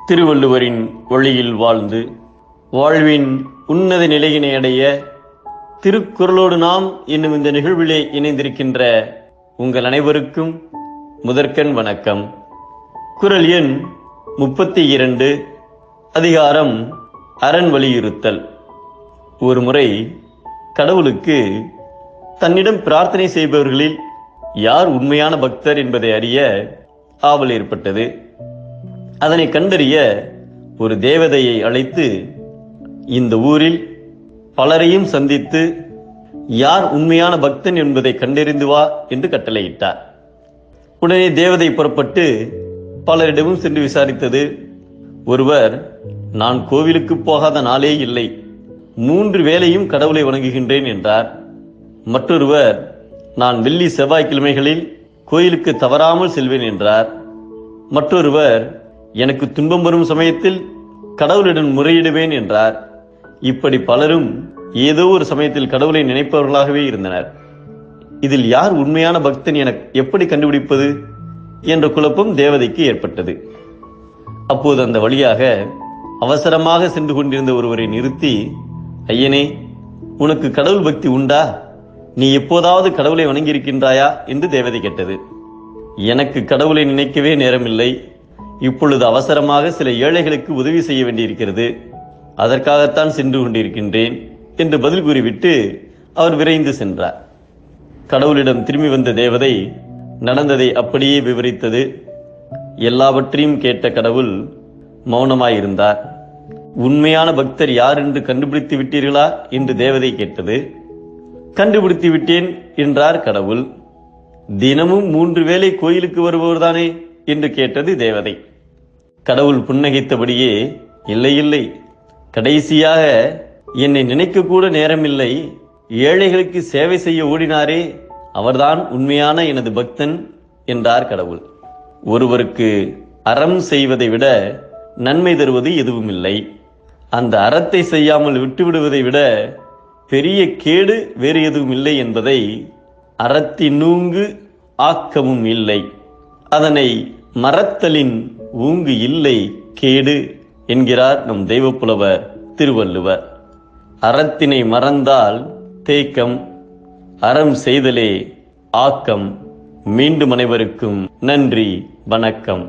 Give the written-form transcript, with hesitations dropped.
திருவள்ளுவரின் வழியில் வாழ்ந்து வாழ்வின் உன்னத நிலையினை அடைய திருக்குறளோடு நாம் என்னும் இந்த நிகழ்விலே இணைந்திருக்கின்ற உங்கள் அனைவருக்கும் முதற்கண் வணக்கம். குறள் எண் 32, அதிகாரம் அரண் வலியுறுத்தல். ஒரு முறை கடவுளுக்கு தன்னிடம் பிரார்த்தனை செய்பவர்களில் யார் உண்மையான பக்தர் என்பதை அறிய ஆவல் ஏற்பட்டது. அதனை கண்டறிய ஒரு தேவதையை அழைத்து இந்த ஊரில் பலரையும் சந்தித்து யார் உண்மையான பக்தன் என்பதை கண்டறிந்து வா என்று கட்டளையிட்டார். உடனே தேவதை புறப்பட்டு பலரிடமும் சென்று விசாரித்தது. ஒருவர், நான் கோவிலுக்கு போகாத நாளே இல்லை, 3 வேளையும் கடவுளை வணங்குகின்றேன் என்றார். மற்றொருவர், நான் வெள்ளி செவ்வாய்க்கிழமைகளில் கோயிலுக்கு தவறாமல் செல்வேன் என்றார். மற்றொருவர், எனக்கு துன்பம் வரும் சமயத்தில் கடவுளிடம் முறையிடுவேன் என்றார். இப்படி பலரும் ஏதோ ஒரு சமயத்தில் கடவுளை நினைப்பவர்களாகவே இருந்தனர். இதில் யார் உண்மையான பக்தன் என எப்படி கண்டுபிடிப்பது என்ற குழப்பம் தேவதைக்கு ஏற்பட்டது. அப்போது அந்த வழியாக அவசரமாக சென்று கொண்டிருந்த ஒருவரை நிறுத்தி, ஐயனே, உனக்கு கடவுள் பக்தி உண்டா? நீ எப்போதாவது கடவுளை வணங்கியிருக்கின்றாயா என்று தேவதை கேட்டது. எனக்கு கடவுளை நினைக்கவே நேரமில்லை, இப்பொழுது அவசரமாக சில ஏழைகளுக்கு உதவி செய்ய வேண்டியிருக்கிறது, அதற்காகத்தான் சென்று கொண்டிருக்கின்றேன் என்று பதில் கூறிவிட்டு அவர் விரைந்து சென்றார். கடவுளிடம் திரும்பி வந்த தேவதை நடந்ததை அப்படியே விவரித்தது. எல்லாவற்றையும் கேட்ட கடவுள் மௌனமாயிருந்தார். உண்மையான பக்தர் யார் என்று கண்டுபிடித்து விட்டீர்களா என்று தேவதை கேட்டது. கண்டுபிடித்து விட்டேன் என்றார் கடவுள். தினமும் 3 வேளை கோயிலுக்கு வருபவர்தானே என்று கேட்டது தேவதை. கடவுள் புன்னகைத்தபடியே, இல்லை இல்லை, கடைசியாக என்னை நினைக்க கூட நேரமில்லை, ஏழைகளுக்கு சேவை செய்ய ஓடினாரே, அவர்தான் உண்மையான எனது பக்தன் என்றார் கடவுள். ஒருவருக்கு அறம் செய்வதை விட நன்மை தருவது எதுவும் இல்லை. அந்த அறத்தை செய்யாமல் விட்டுவிடுவதை விட பெரிய கேடு வேறு எதுவும் இல்லை என்பதை அறத்தினூங்கு ஆக்கமும் இல்லை, அதனை மறத்தலின் ஊங்கு இல்லை கேடு என்கிறார் நம் தெய்வப்புலவர் திருவள்ளுவர். அறத்தினை மறந்தால் தேக்கம், அறம் செய்தலே ஆக்கம். மீண்டும் அனைவருக்கும் நன்றி, வணக்கம்.